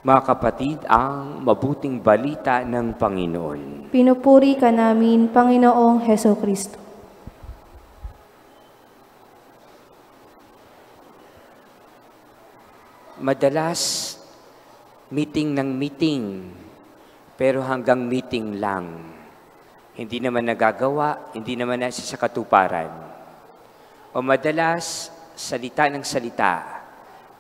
Mga kapatid, ang mabuting balita ng Panginoon. Pinupuri ka namin, Panginoong Heso Kristo. Madalas, meeting ng meeting, pero hanggang meeting lang. Hindi naman nagagawa, hindi naman nasa sa katuparan. O madalas, salita ng salita,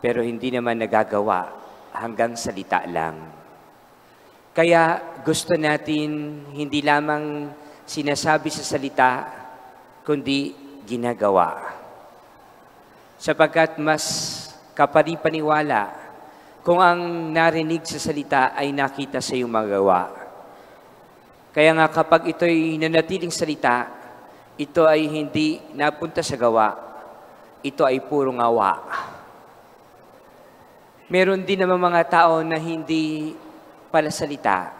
pero hindi naman nagagawa, hanggang salita lang. Kaya gusto natin hindi lamang sinasabi sa salita, kundi ginagawa. Sapagkat mas kapanipaniwala kung ang narinig sa salita ay nakita sa iyong magawa. Kaya nga kapag ito'y nanatiling salita, ito ay hindi napunta sa gawa, ito ay purong awa. Meron din naman mga tao na hindi pala salita,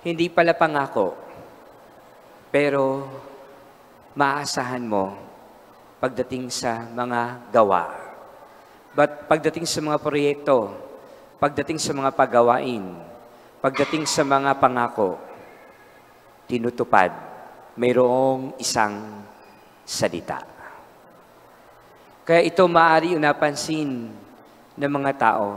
hindi pala pangako, pero maaasahan mo pagdating sa mga gawa. But pagdating sa mga proyekto, pagdating sa mga paggawain, pagdating sa mga pangako, tinutupad, mayroong isang salita. Kaya ito maaari napansin ng mga tao,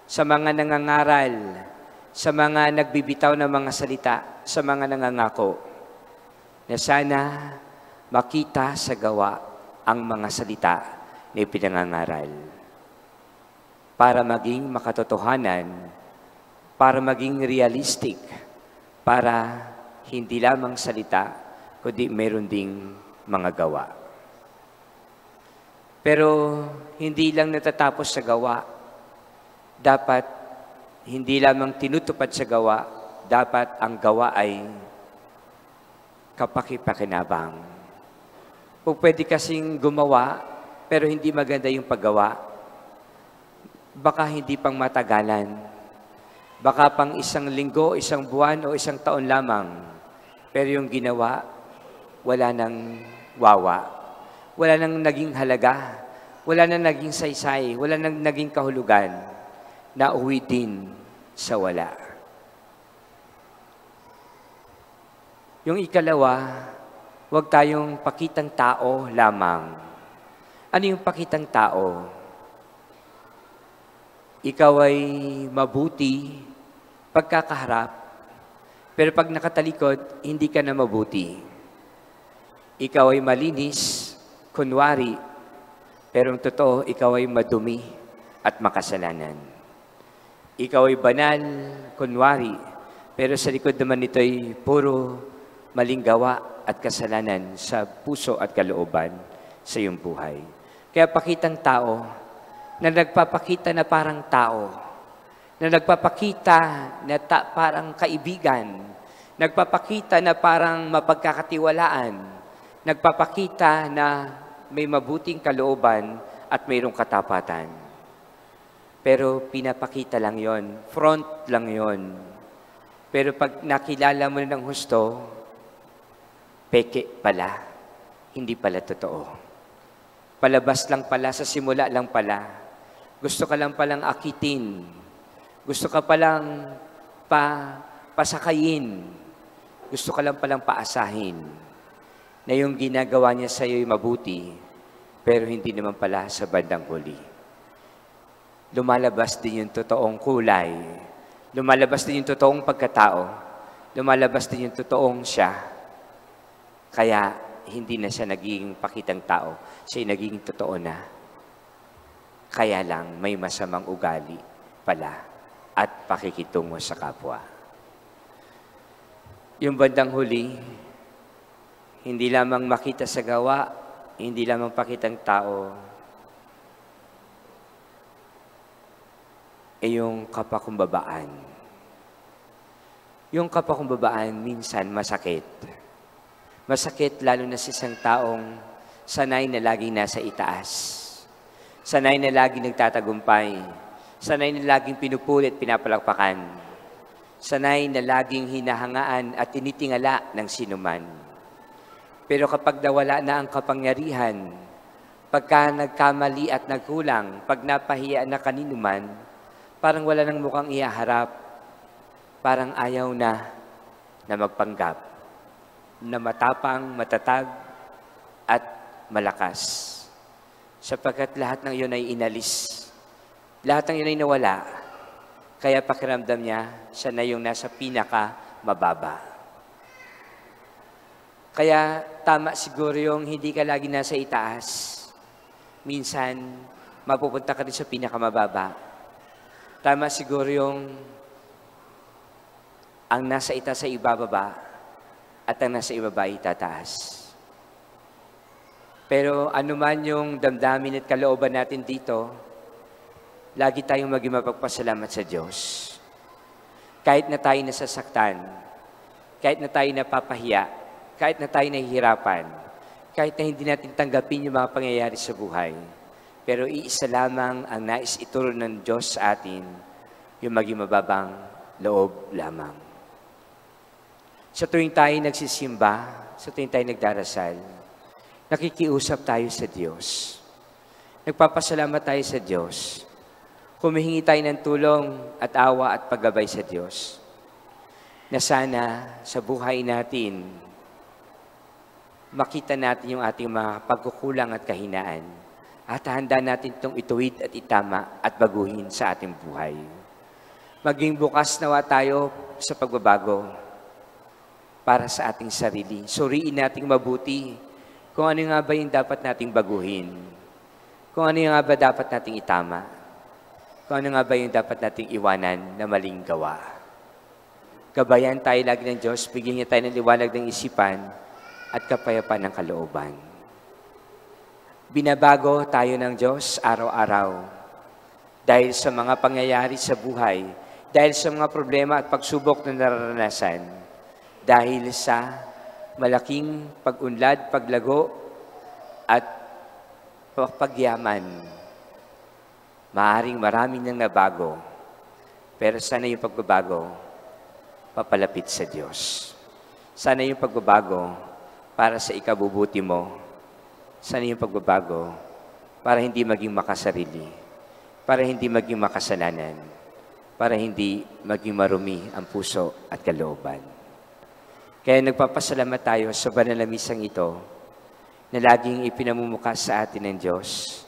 sa mga nangangaral, sa mga nagbibitaw ng mga salita, sa mga nangangako, na sana makita sa gawa ang mga salita na ipinangangaral. Para maging makatotohanan, para maging realistic, para hindi lamang salita, kundi meron ding mga gawa. Pero hindi lang natatapos sa gawa. Dapat hindi lamang tinutupad sa gawa, dapat ang gawa ay kapaki-pakinabang. Kung pwede kasing gumawa, pero hindi maganda yung paggawa, baka hindi pang matagalan. Baka pang isang linggo, isang buwan, o isang taon lamang. Pero yung ginawa, wala nang wawa. Wala nang naging halaga. Wala nang naging saysay. Wala nang naging kahulugan. Nauwi din sa wala. Yung ikalawa, huwag tayong pakitang tao lamang. Ano yung pakitang tao? Ikaw ay mabuti pagkakaharap, pero pag nakatalikod, hindi ka na mabuti. Ikaw ay malinis, kunwari, pero ang totoo, ikaw ay madumi at makasalanan. Ikaw ay banal, kunwari, pero sa likod naman nito ay puro maling gawa at kasalanan sa puso at kalooban sa iyong buhay. Kaya pakitang tao, na nagpapakita na parang tao, na nagpapakita na parang kaibigan, nagpapakita na parang mapagkakatiwalaan, nagpapakita na may mabuting kalooban at mayroong katapatan. Pero pinapakita lang yon, front lang yon. Pero pag nakilala mo na ng husto, peke pala, hindi pala totoo. Palabas lang pala, sa simula lang pala. Gusto ka lang palang akitin. Gusto ka palang pasakayin. Gusto ka lang palang paasahin. Na yung ginagawa niya sa iyo ay mabuti, pero hindi naman pala sa bandang huli. Lumalabas din yung totoong kulay. Lumalabas din yung totoong pagkatao. Lumalabas din yung totoong siya. Kaya hindi na siya naging pakitang tao. Siya ay naging totoo na. Kaya lang may masamang ugali pala at pakikitungo sa kapwa. Yung bandang huli, hindi lamang makita sa gawa, hindi lamang pakitang tao, yung kapakumbabaan. Yung kapakumbabaan minsan masakit. Masakit lalo na sa isang taong sanay na laging nasa itaas. Sanay na laging nagtatagumpay. Sanay na laging pinupulit, pinapalakpakan. Sanay na laging hinahangaan at tinitingala ng sinuman. Pero kapag nawala na ang kapangyarihan, pagka nagkamali at nagkulang, pag napahiya na kaninuman, Parang wala nang mukhang ihaharap. Parang ayaw na magpanggap. Na matapang, matatag, at malakas. Sapagkat lahat ng iyon ay inalis. Lahat ng iyon ay nawala. Kaya pakiramdam niya, siya na yung nasa pinaka-mababa. Kaya tama siguro yung hindi ka lagi nasa itaas. Minsan, mapupunta ka rin sa pinakamababa. Tama siguro yung ang nasa itaas ay ibababa at ang nasa ibaba ay itataas. Pero anuman yung damdamin at kalooban natin dito, lagi tayong maging mapagpasalamat sa Diyos. Kahit na tayo nasasaktan, kahit na tayo napapahiya, kahit na tayo nahihirapan, kahit na hindi natin tanggapin yung mga pangyayari sa buhay, pero iisa lamang ang nais ituro ng Diyos sa atin, yung maging mababang loob lamang. Sa tuwing tayo nagsisimba, sa tuwing tayo nagdarasal, nakikiusap tayo sa Diyos. Nagpapasalamat tayo sa Diyos. Humihingi tayo ng tulong at awa at paggabay sa Diyos. Na sana sa buhay natin, makita natin yung ating mga pagkukulang at kahinaan at handa natin itong ituwid at itama at baguhin sa ating buhay. Maging bukas nawa tayo sa pagbabago para sa ating sarili. Suriin nating mabuti kung ano nga ba yung dapat nating baguhin. Kung ano nga ba dapat nating itama. Kung ano nga ba yung dapat nating iwanan na maling gawa. Gabayan tayo lagi ng Diyos, bigyan niya tayo ng liwanag ng isipan at kapayapaan ng kalooban. Binabago tayo ng Diyos araw-araw dahil sa mga pangyayari sa buhay, dahil sa mga problema at pagsubok na nararanasan, dahil sa malaking pag-unlad, paglago, at pagyaman. Maaring maraming nang nabago, pero sana yung pagbabago, papalapit sa Diyos. Sana yung pagbabago, para sa ikabubuti mo. Sana yung pagbabago para hindi maging makasarili, para hindi maging makasalanan, para hindi maging marumi ang puso at kalooban. Kaya nagpapasalamat tayo sa banal na misang ito na laging ipinamumukha sa atin ng Diyos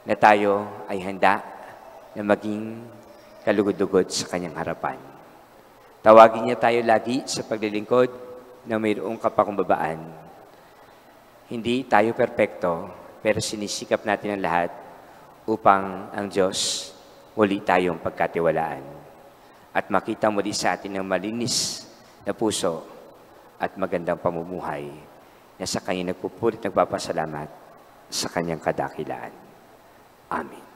na tayo ay handa na maging kalugod-lugod sa Kanyang harapan. Tawagin niya tayo lagi sa paglilingkod na mayroong kapakumbabaan. Hindi tayo perpekto, pero sinisikap natin ang lahat upang ang Diyos muli tayong pagkatiwalaan at makita muli sa atin ng malinis na puso at magandang pamumuhay na sa Kanya nagpupulit nagpapasalamat sa Kanyang kadakilaan. Amen.